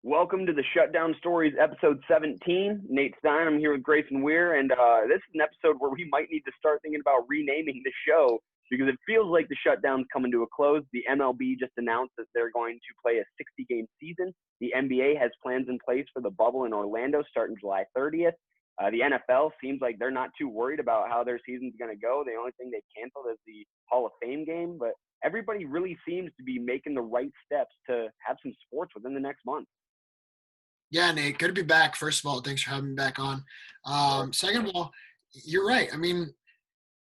Welcome to the Shutdown Stories, episode 17. Nate Stein, I'm here with Grayson Weir, and this is an episode where we might need to start thinking about renaming the show because it feels like the shutdown's coming to a close. The MLB just announced that they're going to play a 60-game season. The NBA has plans in place for the bubble in Orlando starting July 30th. The NFL seems like they're not too worried about how their season's going to go. The only thing they've canceled is the Hall of Fame game, but everybody really seems to be making the right steps to have some sports within the next month. Yeah, Nate, good to be back. First of all, thanks for having me back on. Second of all, you're right. I mean,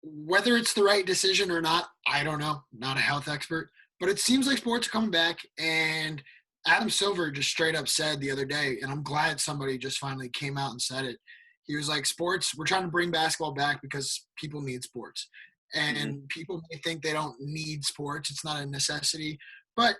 whether it's the right decision or not, I don't know. Not a health expert, but it seems like sports are coming back. And Adam Silver just straight up said the other day, and I'm glad somebody just finally came out and said it. He was like, sports, we're trying to bring basketball back because people need sports. And people may think they don't need sports. It's not a necessity, but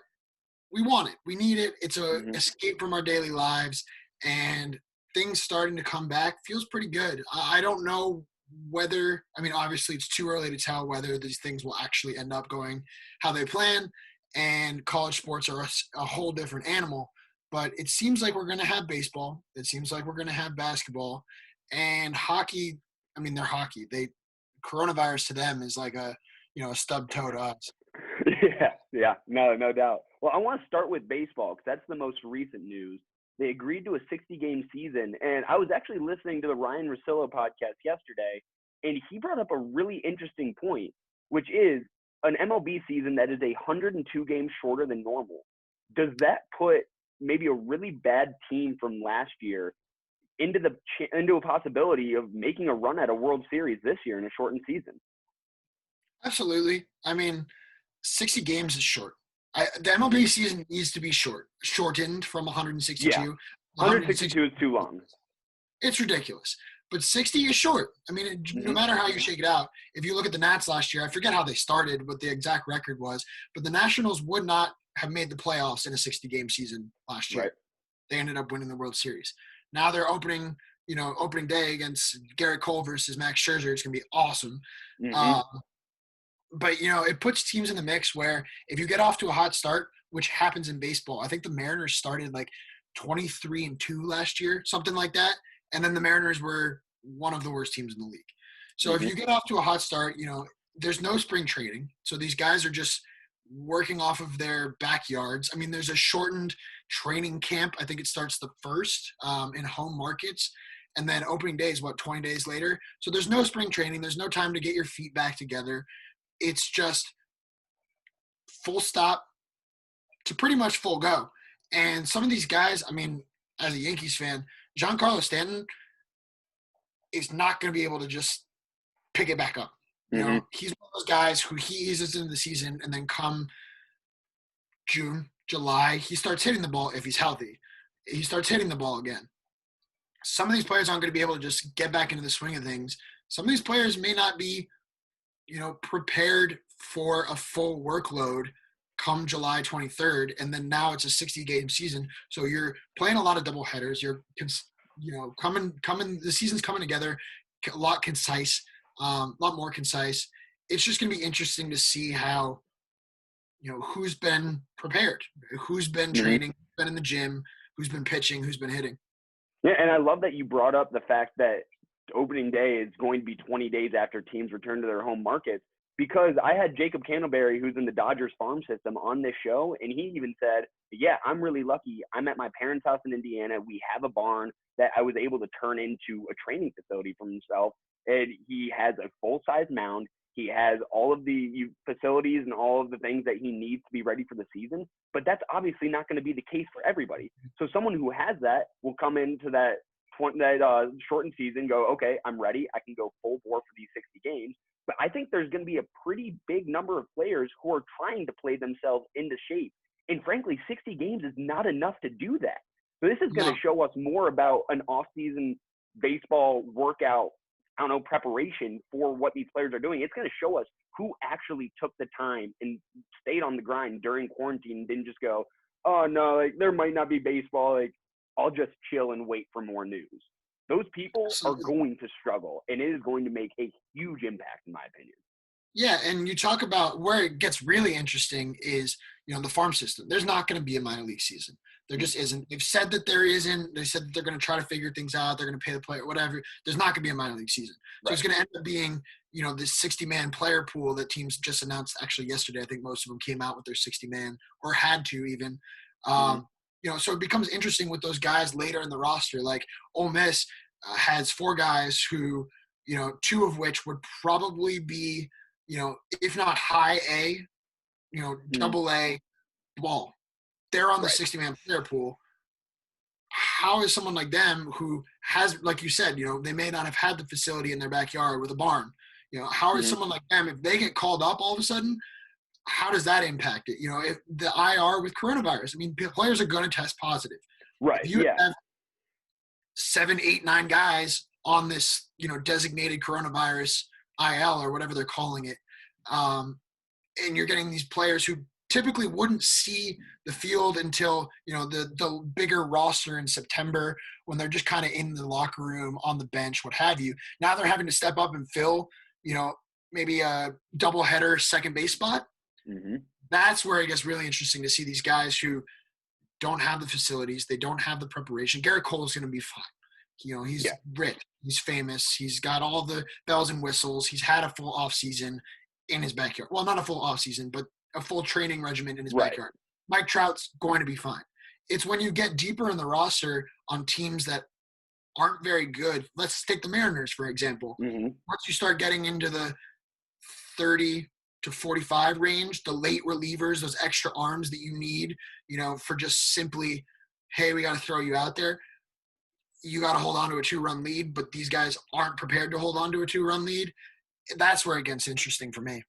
we want it. We need it. It's a escape from our daily lives, and things starting to come back feels pretty good. I don't know whether, I mean, obviously it's too early to tell whether these things will actually end up going how they plan, and college sports are a whole different animal, but it seems like we're going to have baseball. It seems like we're going to have basketball, and hockey. I mean, they're hockey. Coronavirus to them is like a stub toe to us. Yeah, no doubt. Well, I want to start with baseball because that's the most recent news. They agreed to a 60-game season, and I was actually listening to the Ryan Russillo podcast yesterday, and he brought up a really interesting point, which is an MLB season that is 102 games shorter than normal. Does that put maybe a really bad team from last year into a possibility of making a run at a World Series this year in a shortened season? Absolutely. I mean, 60 games is short. The MLB season needs to be shortened from 162. Yeah, 162 is too long. It's ridiculous. But 60 is short. I mean, no matter how you shake it out, if you look at the Nats last year, I forget how they started, what the exact record was, but the Nationals would not have made the playoffs in a 60-game season last year. Right. They ended up winning the World Series. Now they're opening day against Garrett Cole versus Max Scherzer. It's going to be awesome. But, it puts teams in the mix where if you get off to a hot start, which happens in baseball, I think the Mariners started like 23-2 last year, something like that. And then the Mariners were one of the worst teams in the league. So if you get off to a hot start, there's no spring training. So these guys are just working off of their backyards. I mean, there's a shortened training camp. I think it starts the 1st in home markets. And then opening day is 20 days later. So there's no spring training. There's no time to get your feet back together. It's just full stop to pretty much full go. And some of these guys, I mean, as a Yankees fan, Giancarlo Stanton is not going to be able to just pick it back up. He's one of those guys who he eases into the season, and then come June, July, he starts hitting the ball if he's healthy. He starts hitting the ball again. Some of these players aren't going to be able to just get back into the swing of things. Some of these players may not be prepared for a full workload come July 23rd, and then now it's a 60-game season. So you're playing a lot of double headers. You're, the season's coming together a lot more concise. It's just going to be interesting to see how, who's been prepared, who's been training, been in the gym, who's been pitching, who's been hitting. Yeah, and I love that you brought up the fact that opening day is going to be 20 days after teams return to their home markets, because I had Jacob Candleberry, who's in the Dodgers farm system, on this show, and he even said, yeah, I'm really lucky. I'm at my parents' house in Indiana. We have a barn that I was able to turn into a training facility for himself, and he has a full-size mound. He has all of the facilities and all of the things that he needs to be ready for the season, but that's obviously not going to be the case for everybody. So someone who has that will come into that shortened season, go, okay, I'm ready. I can go full bore for these 60 games. But I think there's going to be a pretty big number of players who are trying to play themselves into shape. And frankly, 60 games is not enough to do that. So this is going to show us more about an off-season baseball workout, preparation for what these players are doing. It's going to show us who actually took the time and stayed on the grind during quarantine and didn't just go, oh, no, there might not be baseball. I'll just chill and wait for more news. Those people are going to struggle, and it is going to make a huge impact, in my opinion. Yeah, and you talk about where it gets really interesting is, the farm system. There's not going to be a minor league season. There just isn't. They've said that there isn't. They said that they're going to try to figure things out. They're going to pay the player, whatever. There's not going to be a minor league season. So Right. it's going to end up being, this 60-man player pool that teams just announced actually yesterday. I think most of them came out with their 60-man or had to even. Mm-hmm. So it becomes interesting with those guys later in the roster. Like Ole Miss has 4 guys who, 2 of which would probably be if not high A, Mm-hmm. double A ball. They're on the Right. 60-man player pool. How is someone like them who has, like you said, they may not have had the facility in their backyard with a barn. How is Mm-hmm. someone like them, if they get called up all of a sudden, how does that impact it? If the IR with coronavirus, I mean, players are going to test positive. Right. If you Yeah. have 7, 8, 9 guys on this, designated coronavirus IL or whatever they're calling it, and you're getting these players who typically wouldn't see the field until the bigger roster in September when they're just kind of in the locker room on the bench, what have you. Now they're having to step up and fill maybe a doubleheader second base spot. Mm-hmm. That's where it gets really interesting to see these guys who don't have the facilities, they don't have the preparation. Garrett Cole is going to be fine. He's Yeah. rich, he's famous, he's got all the bells and whistles, he's had a full off season in his backyard. Well, not a full off season, but a full training regimen in his Right. backyard. Mike Trout's going to be fine. It's when you get deeper in the roster on teams that aren't very good. Let's take the Mariners, for example. Mm-hmm. Once you start getting into the 30 to 45 range, the late relievers, those extra arms that you need, for just simply, hey, we got to throw you out there. You got to hold on to a 2-run lead, but these guys aren't prepared to hold on to a 2-run lead. That's where it gets interesting for me.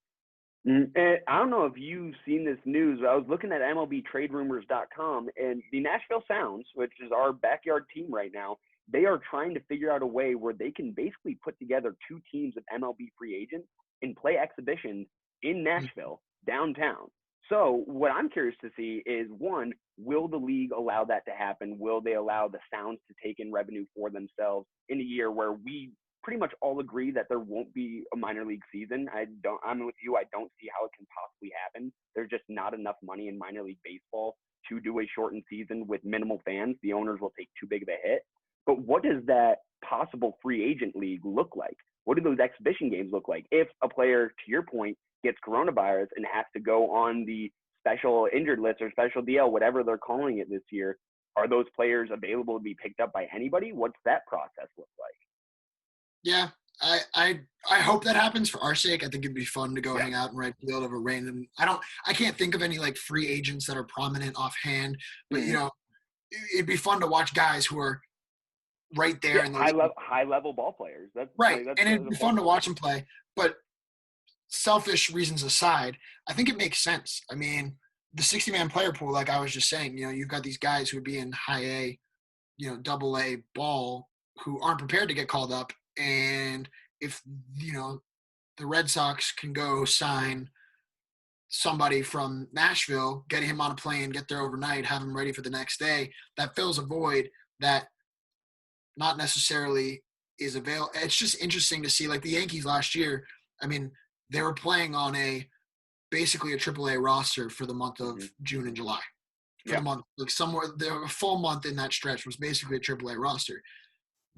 And I don't know if you've seen this news. I was looking at MLBTradeRumors.com, and the Nashville Sounds, which is our backyard team right now, they are trying to figure out a way where they can basically put together 2 teams of MLB free agents and play exhibitions in Nashville, downtown. So what I'm curious to see is, one, will the league allow that to happen? Will they allow the Sounds to take in revenue for themselves in a year where we pretty much all agree that there won't be a minor league season? I'm with you. I don't see how it can possibly happen. There's just not enough money in minor league baseball to do a shortened season with minimal fans. The owners will take too big of a hit. But what does that possible free agent league look like? What do those exhibition games look like? If a player, to your point, gets coronavirus and has to go on the special injured list or special DL, whatever they're calling it this year, are those players available to be picked up by anybody? What's that process look like? Yeah, I hope that happens for our sake. I think it'd be fun to go Yeah. hang out and right field of a random. I can't think of any like free agents that are prominent offhand, but Mm-hmm. it'd be fun to watch guys who are right there Yeah, in the league. high level ball players. That's Right, like that's and it'd the be whole fun to point. watch them play. But selfish reasons aside, I think it makes sense. I mean, the 60-man player pool, like I was just saying, you've got these guys who would be in high A, double A ball who aren't prepared to get called up. And if, the Red Sox can go sign somebody from Nashville, get him on a plane, get there overnight, have him ready for the next day, that fills a void that not necessarily is available. It's just interesting to see, like the Yankees last year. I mean, they were playing on basically a AAA roster for the month of Mm-hmm. June and July. For Yeah. the month, like somewhere, a full month in that stretch was basically a AAA roster.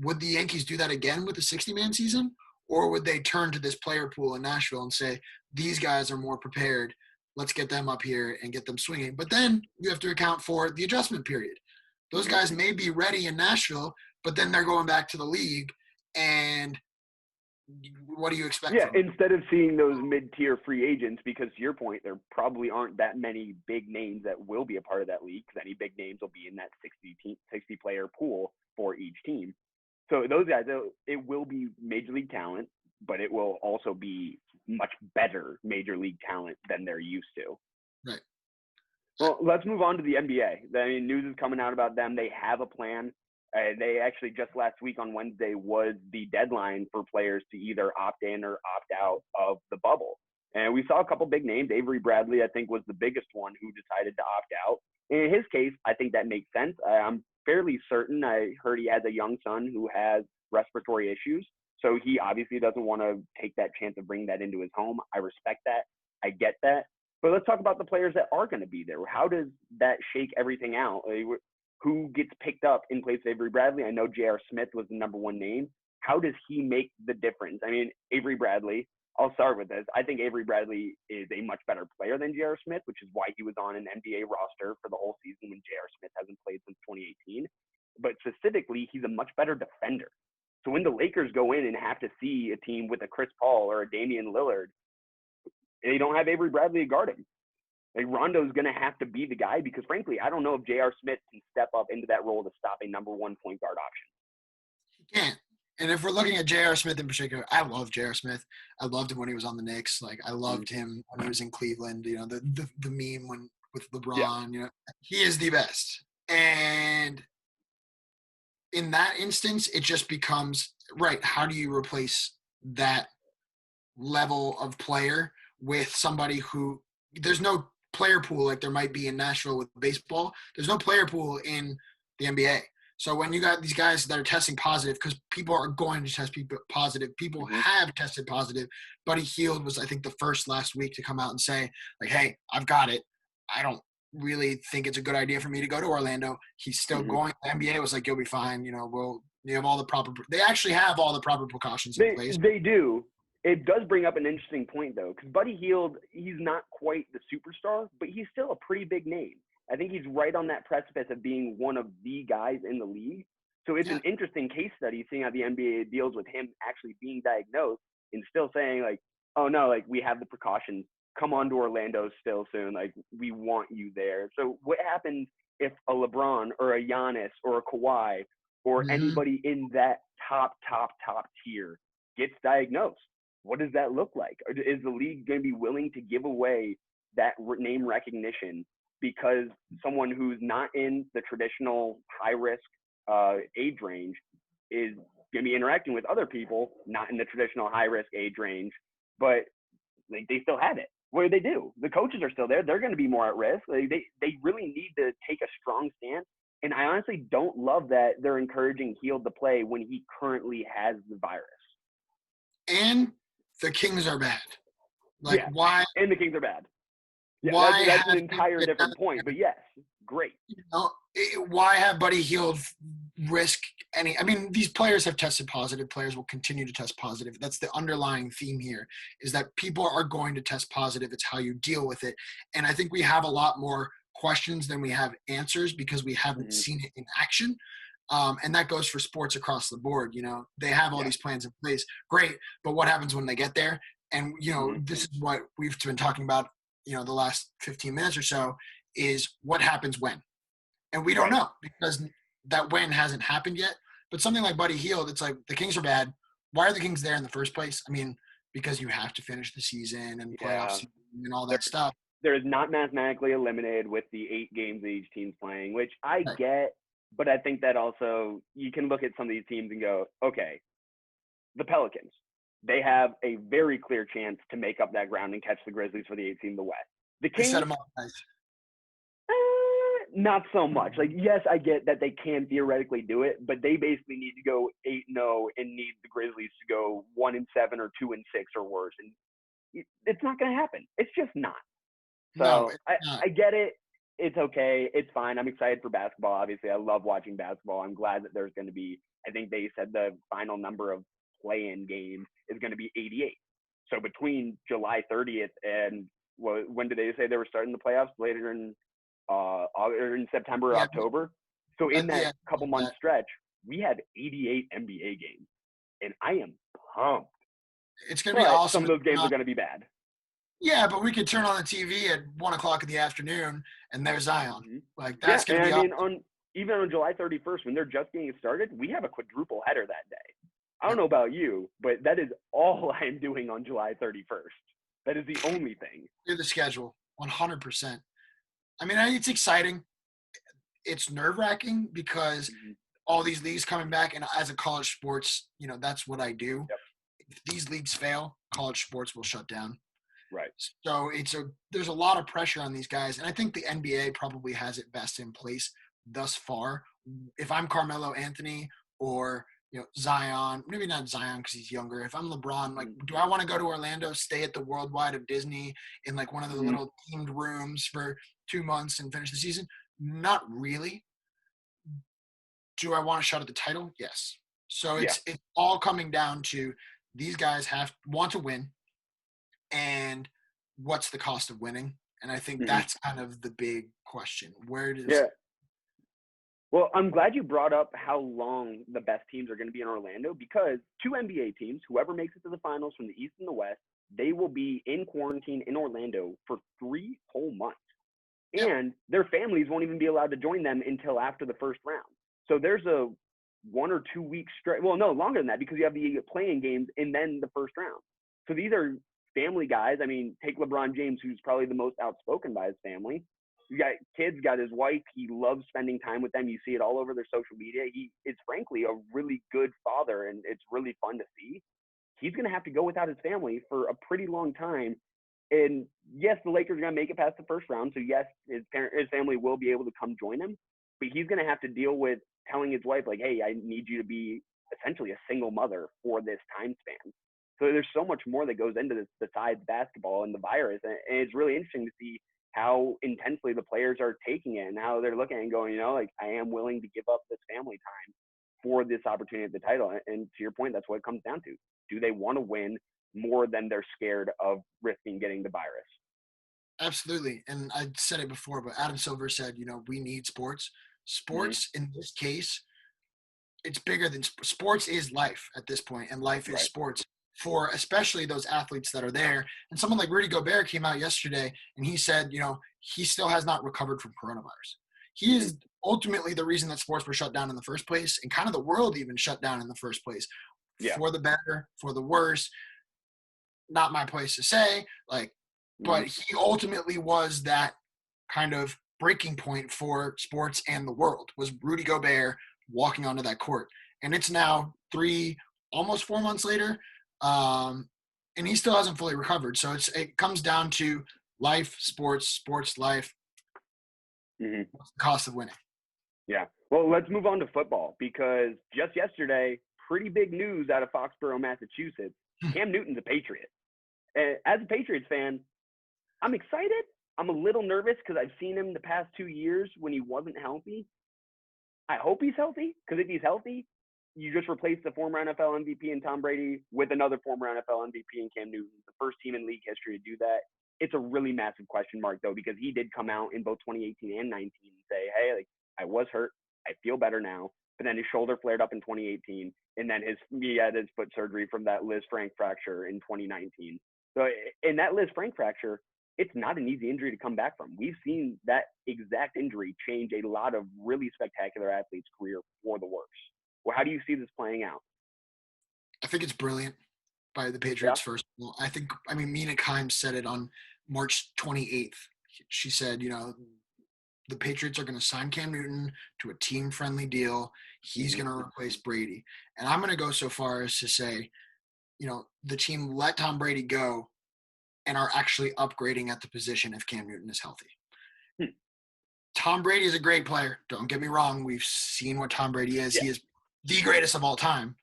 Would the Yankees do that again with a 60-man season? Or would they turn to this player pool in Nashville and say, these guys are more prepared. Let's get them up here and get them swinging. But then you have to account for the adjustment period. Those Mm-hmm. guys may be ready in Nashville, but then they're going back to the league. And what do you expect Yeah, from them? instead of seeing those mid-tier free agents, because to your point, there probably aren't that many big names that will be a part of that league, because any big names will be in that 60 player pool for each team. So those guys, it will be major league talent, but it will also be much better major league talent than they're used to. Right. Well, let's move on to the NBA. I mean, news is coming out about them. They have a plan. They actually just last week on Wednesday was the deadline for players to either opt in or opt out of the bubble. And we saw a couple big names. Avery Bradley, I think, was the biggest one who decided to opt out. In his case, I think that makes sense. I'm fairly certain. I heard he has a young son who has respiratory issues. So he obviously doesn't want to take that chance of bringing that into his home. I respect that. I get that. But let's talk about the players that are going to be there. How does that shake everything out? Like, who gets picked up in place of Avery Bradley? I know J.R. Smith was the number one name. How does he make the difference? I mean, Avery Bradley, I'll start with this. I think Avery Bradley is a much better player than J.R. Smith, which is why he was on an NBA roster for the whole season when J.R. Smith hasn't played since 2018. But specifically, he's a much better defender. So when the Lakers go in and have to see a team with a Chris Paul or a Damian Lillard, they don't have Avery Bradley to guard him. Like, Rondo's going to have to be the guy because, frankly, I don't know if J.R. Smith can step up into that role to stop a number one point guard option. He can't. And if we're looking at J.R. Smith in particular, I love J.R. Smith. I loved him when he was on the Knicks. Like, I loved him when he was in Cleveland. You know, the meme with LeBron. Yeah. You know, he is the best. And in that instance, it just becomes, right, how do you replace that level of player with somebody who – there's no player pool like there might be in Nashville with baseball. There's no player pool in the NBA. So when you got these guys that are testing positive, because people are going to test positive, people have tested positive. Buddy Hield was, I think, the first last week to come out and say, like, hey, I've got it. I don't really think it's a good idea for me to go to Orlando. He's still going. The NBA was like, you'll be fine. You know, you have all the proper – they actually have all the proper precautions in place. They do. It does bring up an interesting point, though, because Buddy Hield, he's not quite the superstar, but he's still a pretty big name. I think he's right on that precipice of being one of the guys in the league. So it's an interesting case study seeing how the NBA deals with him actually being diagnosed and still saying, like, oh, no, like, we have the precautions. Come on to Orlando still soon. Like, we want you there. So what happens if a LeBron or a Giannis or a Kawhi or anybody in that top tier gets diagnosed? What does that look like? Is the league going to be willing to give away that name recognition because someone who's not in the traditional high-risk age range is going to be interacting with other people not in the traditional high-risk age range, but like they still have it? What do? The coaches are still there. They're going to be more at risk. Like, they really need to take a strong stance. And I honestly don't love that they're encouraging Hield to play when he currently has the virus. And the Kings are bad. Like, why? And the Kings are bad. Yeah, why that's an entire different point. But yes, great. You know, why have Buddy Hield risk any? I mean, these players have tested positive. Players will continue to test positive. That's the underlying theme here, is that people are going to test positive. It's how you deal with it. And I think we have a lot more questions than we have answers because we haven't seen it in action. And that goes for sports across the board. You know, they have all these plans in place. Great. But what happens when they get there? And, you know, this is what we've been talking about, you know, the last 15 minutes or so, is what happens when. And we don't know because that when hasn't happened yet. But something like Buddy Hield, it's like the Kings are bad. Why are the Kings there in the first place? I mean, because you have to finish the season and playoffs and all that stuff. There is not mathematically eliminated with the 8 games that each team's playing, which I get. But I think that also you can look at some of these teams and go, okay, the Pelicans, they have a very clear chance to make up that ground and catch the Grizzlies for the 8th seed in the West. The Kings, set them up nice. Not so much. Like, yes, I get that they can theoretically do it, but they basically need to go 8-0 and need the Grizzlies to go 1-7 or 2-6 or worse. And it's not going to happen. It's just not. So No, I get it. It's okay. It's fine. I'm excited for basketball. Obviously, I love watching basketball. I'm glad that there's going to be, I think they said the final number of play-in games is going to be 88. So between July 30th and when did they say they were starting the playoffs? Later in September or October. So in that couple month stretch, we have 88 NBA games, and I am pumped. It's going to be awesome. Some of those games are going to be bad. Yeah, but we could turn on the TV at 1:00 in the afternoon, and there's Zion. Like, that's going to be awesome. I mean, even on July 31st, when they're just getting started, we have a quadruple header that day. I don't know about you, but that is all I'm doing on July 31st. That is the only thing. Clear the schedule, 100%. I mean, it's exciting. It's nerve-wracking because all these leagues coming back, and as a college sports, you know, that's what I do. Yep. If these leagues fail, college sports will shut down. Right. So there's a lot of pressure on these guys, and I think the NBA probably has it best in place thus far. If I'm Carmelo Anthony or Zion, maybe not Zion because he's younger. If I'm LeBron, like, do I want to go to Orlando, stay at the Worldwide of Disney in like one of the little themed rooms for 2 months and finish the season? Not really. Do I want a shot at the title? Yes. So Yeah. it's all coming down to these guys want to win, and what's the cost of winning? And I think that's kind of the big question. Where does Yeah. Well, I'm glad you brought up how long the best teams are going to be in Orlando, because 2 NBA teams, whoever makes it to the finals from the East and the West, they will be in quarantine in Orlando for 3 whole months. Yep. And their families won't even be allowed to join them until after the first round. So there's a 1 or 2 week stretch. Well, no, longer than that, because you have the playing games and then the first round. So these are family guys. I mean, take LeBron James, who's probably the most outspoken by his family. You got kids, got his wife. He loves spending time with them. You see it all over their social media. He is frankly a really good father, and it's really fun to see. He's going to have to go without his family for a pretty long time. And yes, the Lakers are going to make it past the first round. So yes, his family will be able to come join him, but he's going to have to deal with telling his wife, like, hey, I need you to be essentially a single mother for this time span. So there's so much more that goes into this besides basketball and the virus. And it's really interesting to see how intensely the players are taking it and how they're looking and going, like, I am willing to give up this family time for this opportunity at the title. And to your point, that's what it comes down to. Do they want to win more than they're scared of risking getting the virus? Absolutely. And I said it before, but Adam Silver said, we need sports. Sports in this case, it's bigger than sports is life at this point, and life is sports for especially those athletes that are there. And someone like Rudy Gobert came out yesterday and he said, he still has not recovered from coronavirus. He is ultimately the reason that sports were shut down in the first place, and kind of the world even shut down in the first place. Yeah. For the better, for the worse, not my place to say, but he ultimately was that kind of breaking point for sports and the world, was Rudy Gobert walking onto that court. And it's now almost 4 months later, and he still hasn't fully recovered. So it comes down to life, sports, life, what's the cost of winning. Yeah. Well, let's move on to football, because just yesterday, pretty big news out of Foxborough, Massachusetts. Cam Newton's a Patriot. And as a Patriots fan, I'm excited. I'm a little nervous because I've seen him the past 2 years when he wasn't healthy. I hope he's healthy, because if he's healthy, you just replace the former NFL MVP in Tom Brady with another former NFL MVP in Cam Newton, the first team in league history to do that. It's a really massive question mark, though, because he did come out in both 2018 and 19 and say, hey, like, I was hurt. I feel better now. But then his shoulder flared up in 2018, and then he had his foot surgery from that Liz Frank fracture in 2019. So in that Liz Frank fracture, it's not an easy injury to come back from. We've seen that exact injury change a lot of really spectacular athletes' career for the worse. Well, how do you see this playing out? I think it's brilliant by the Patriots, first of all. I mean, Mina Kimes said it on March 28th. She said, the Patriots are going to sign Cam Newton to a team-friendly deal. He's going to replace Brady. And I'm going to go so far as to say, the team let Tom Brady go and are actually upgrading at the position if Cam Newton is healthy. Tom Brady is a great player. Don't get me wrong. We've seen what Tom Brady is. Yeah. He is the greatest of all time.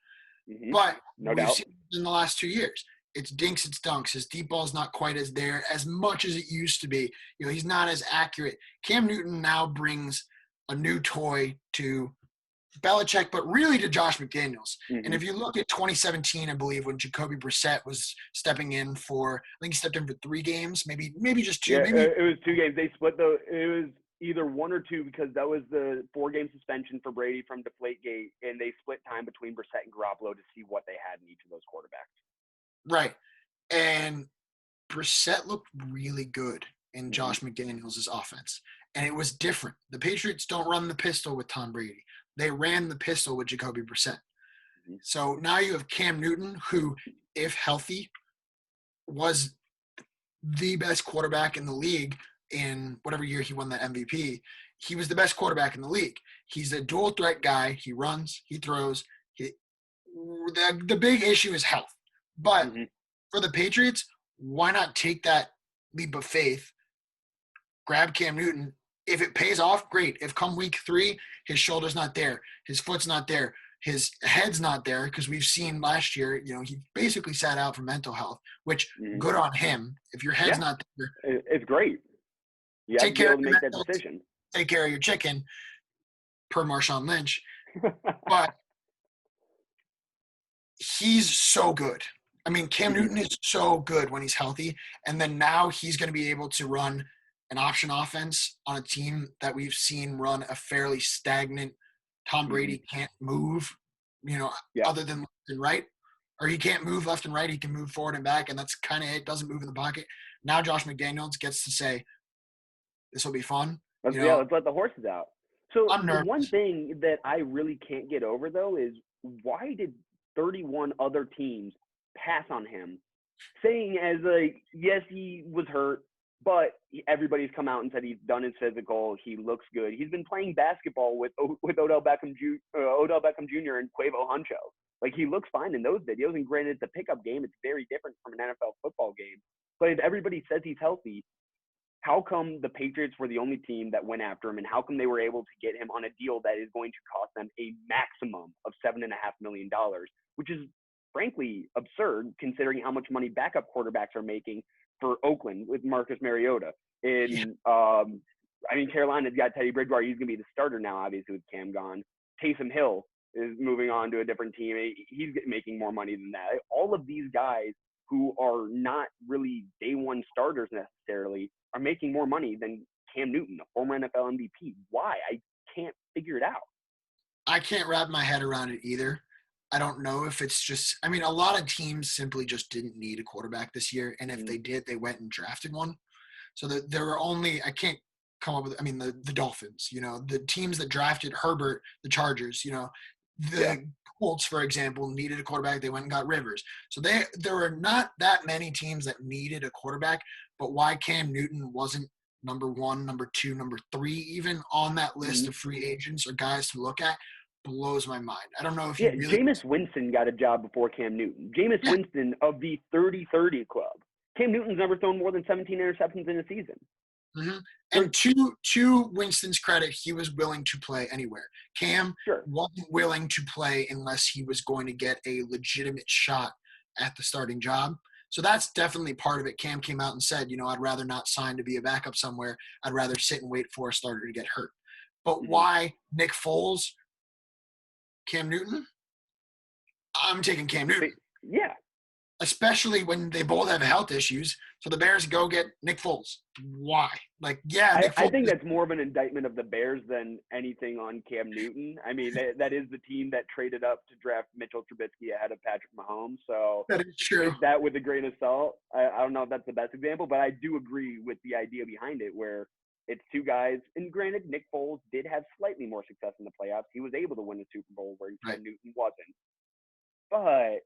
But we've seen in the last 2 years, it's dinks, it's dunks. His deep ball is not quite as there as much as it used to be. He's not as accurate. Cam Newton now brings a new toy to Belichick, but really to Josh McDaniels. And if you look at 2017, I believe, when Jacoby Brissett was stepping in for, I think he stepped in for 3 games, maybe just 2. Yeah, maybe it was 2 games. They split it was either 1 or 2, because that was the 4-game suspension for Brady from Deflategate, and they split time between Brissett and Garoppolo to see what they had in each of those quarterbacks. Right. And Brissett looked really good in Josh McDaniels' offense. And it was different. The Patriots don't run the pistol with Tom Brady. They ran the pistol with Jacoby Brissett. So now you have Cam Newton, who, if healthy, was the best quarterback in the league in whatever year he won that MVP. He was the best quarterback in the league. He's a dual threat guy. He runs, he throws. The big issue is health. But for the Patriots, why not take that leap of faith, grab Cam Newton? If it pays off, great. If come week 3, his shoulder's not there, his foot's not there, his head's not there because we've seen last year, he basically sat out for mental health, which good on him. If your head's Yeah, not there, it's great. You have take to be care able of to your make that mental, decision. take care of your chicken, per Marshawn Lynch. But he's so good. I mean, Cam Newton is so good when he's healthy, and then now he's going to be able to run an option offense on a team that we've seen run a fairly stagnant. Tom Brady can't move, other than left and right, or he can't move left and right. He can move forward and back, and that's kind of it. Doesn't move in the pocket. Now Josh McDaniels gets to say, "This will be fun." Let's let the horses out. So the one thing that I really can't get over, though, is why did 31 other teams pass on him, saying as like, yes, he was hurt, but everybody's come out and said he's done his physical. He looks good. He's been playing basketball with Odell Beckham Jr. and Quavo Huncho. Like, he looks fine in those videos. And granted, it's a pickup game. It's very different from an NFL football game. But if everybody says he's healthy, how come the Patriots were the only team that went after him, and how come they were able to get him on a deal that is going to cost them a maximum of $7.5 million, which is frankly absurd considering how much money backup quarterbacks are making for Oakland with Marcus Mariota. Carolina's got Teddy Bridgewater. He's going to be the starter now, obviously, with Cam gone. Taysom Hill is moving on to a different team. He's making more money than that. All of these guys who are not really day one starters necessarily are making more money than Cam Newton, a former NFL MVP. Why? I can't figure it out. I can't wrap my head around it either. I don't know if it's just – a lot of teams simply just didn't need a quarterback this year, and if they did, they went and drafted one. So there were only – I can't come up with – the Dolphins, the teams that drafted Herbert, the Chargers, the Colts, for example, needed a quarterback. They went and got Rivers. So there were not that many teams that needed a quarterback, but why Cam Newton wasn't number 1, number 2, number 3 even on that list of free agents or guys to look at blows my mind. I don't know if Jameis Winston got a job before Cam Newton. Jameis Winston of the 30-30 club. Cam Newton's never thrown more than 17 interceptions in a season. Mm-hmm. And to Winston's credit, he was willing to play anywhere. Cam wasn't willing to play unless he was going to get a legitimate shot at the starting job. So that's definitely part of it. Cam came out and said, I'd rather not sign to be a backup somewhere. I'd rather sit and wait for a starter to get hurt. But why Nick Foles, Cam Newton? I'm taking Cam Newton. Yeah. Especially when they both have health issues. So the Bears go get Nick Foles. Why? Nick Foles. I think that's more of an indictment of the Bears than anything on Cam Newton. That is the team that traded up to draft Mitchell Trubisky ahead of Patrick Mahomes. So that is true. Take that with a grain of salt. I don't know if that's the best example, but I do agree with the idea behind it where it's two guys. And granted, Nick Foles did have slightly more success in the playoffs. He was able to win a Super Bowl where Cam Newton wasn't. But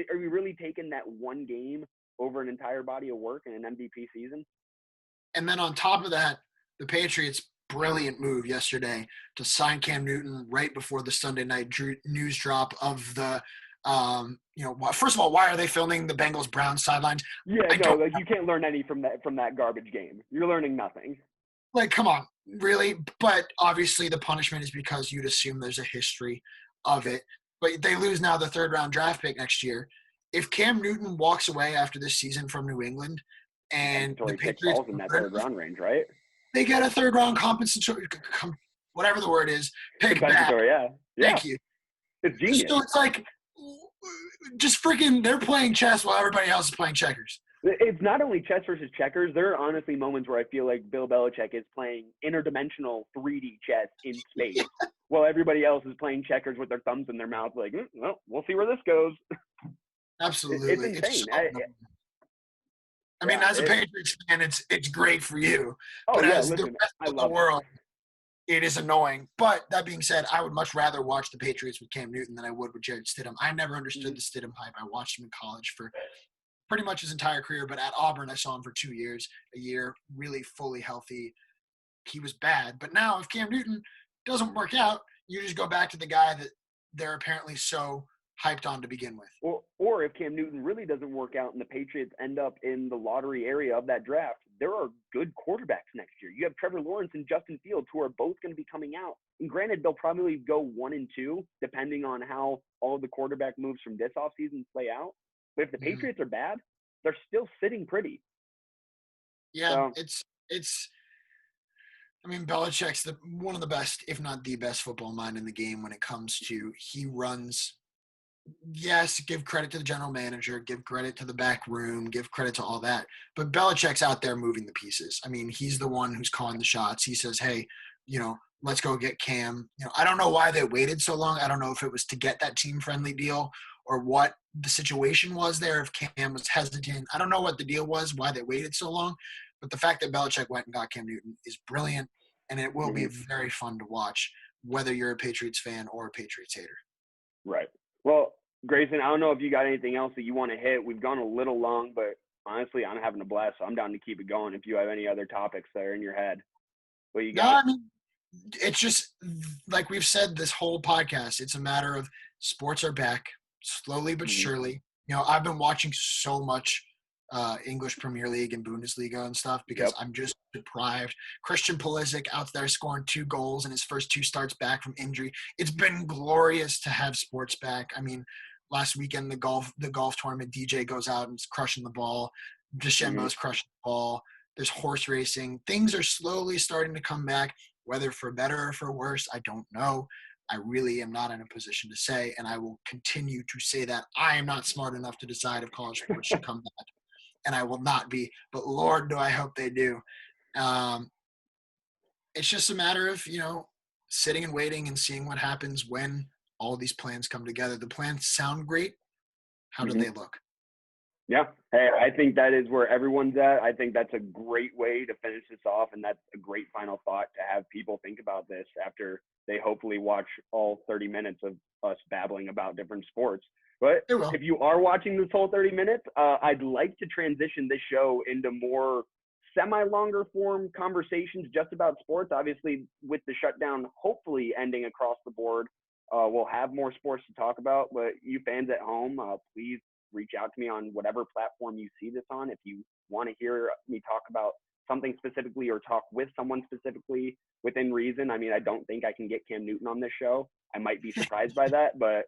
are we really taking that one game over an entire body of work in an MVP season? And then on top of that, the Patriots' brilliant move yesterday to sign Cam Newton right before the Sunday night news drop of the, first of all, why are they filming the Bengals-Browns sidelines? Yeah, you can't learn any from that garbage game. You're learning nothing. Like, come on, really? But obviously the punishment is because you'd assume there's a history of it. But they lose now the third-round draft pick next year. If Cam Newton walks away after this season from New England and the Patriots falls in that third-round range, right? They get a third-round compensatory, whatever the word is, pick back. Yeah. Thank you. It's genius. So it's like just freaking they're playing chess while everybody else is playing checkers. It's not only chess versus checkers. There are honestly moments where I feel like Bill Belichick is playing interdimensional 3D chess in space while everybody else is playing checkers with their thumbs in their mouth like, well, we'll see where this goes. Absolutely. It's insane. As a Patriots fan, it's great for you. But as the rest of the world, it is annoying. But that being said, I would much rather watch the Patriots with Cam Newton than I would with Jared Stidham. I never understood the Stidham hype. I watched him in college for pretty much his entire career, but at Auburn, I saw him for 2 years, a year, really fully healthy. He was bad. But now if Cam Newton doesn't work out, you just go back to the guy that they're apparently so hyped on to begin with. Or if Cam Newton really doesn't work out and the Patriots end up in the lottery area of that draft, there are good quarterbacks next year. You have Trevor Lawrence and Justin Fields who are both going to be coming out And granted, they'll probably go 1-2 depending on how all of the quarterback moves from this offseason play out. But if the Mhm. Patriots are bad, they're still sitting pretty. Yeah, So, it's. I mean, Belichick's one of the best, if not the best, football mind in the game when it comes to he runs. Yes, give credit to the general manager, give credit to the back room, give credit to all that. But Belichick's out there moving the pieces. I mean, he's the one who's calling the shots. He says, "Hey, let's go get Cam." I don't know why they waited so long. I don't know if it was to get that team-friendly deal or what the situation was there. If Cam was hesitant, I don't know what the deal was, why they waited so long. But the fact that Belichick went and got Cam Newton is brilliant, and it will be mhm. very fun to watch, whether you're a Patriots fan or a Patriots hater. Right. Well, Grayson, I don't know if you got anything else that you want to hit. We've gone a little long, but honestly, I'm having a blast, so I'm down to keep it going. If you have any other topics that are in your head, what you No, got? I mean, it's just like we've said this whole podcast. It's a matter of sports are back slowly but Mm-hmm. surely. I've been watching so much English Premier League and Bundesliga and stuff because Yep. I'm just deprived. Christian Pulisic out there scoring 2 goals in his first 2 starts back from injury. It's been glorious to have sports back. I mean, last weekend the golf tournament, DJ goes out and is crushing the ball. Mm-hmm. DeChambeau's crushing the ball. There's horse racing. Things are slowly starting to come back. Whether for better or for worse, I don't know. I really am not in a position to say, and I will continue to say that I am not smart enough to decide if college sports should come back, and I will not be. But Lord, do I hope they do. Um, it's just a matter of sitting and waiting and seeing what happens when all these plans come together. The plans sound great. How do Mm-hmm. they look? Yeah. Hey, I think that is where everyone's at. I think that's a great way to finish this off, and that's a great final thought to have people think about this after they hopefully watch all 30 minutes of us babbling about different sports. But They will. if you are watching this whole 30 minutes, I'd like to transition this show into more semi-longer form conversations just about sports. Obviously, with the shutdown hopefully ending across the board, we'll have more sports to talk about. But you fans at home, please reach out to me on whatever platform you see this on. If you want to hear me talk about something specifically or talk with someone specifically within reason. I mean, I don't think I can get Cam Newton on this show. I might be surprised by that, but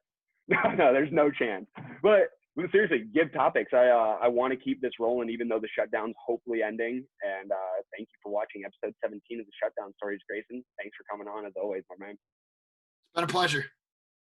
no, there's no chance. But seriously, give topics. I want to keep this rolling, even though the shutdown's hopefully ending. And thank you for watching episode 17 of the Shutdown Stories, Grayson. Thanks for coming on as always, my man. It's been a pleasure.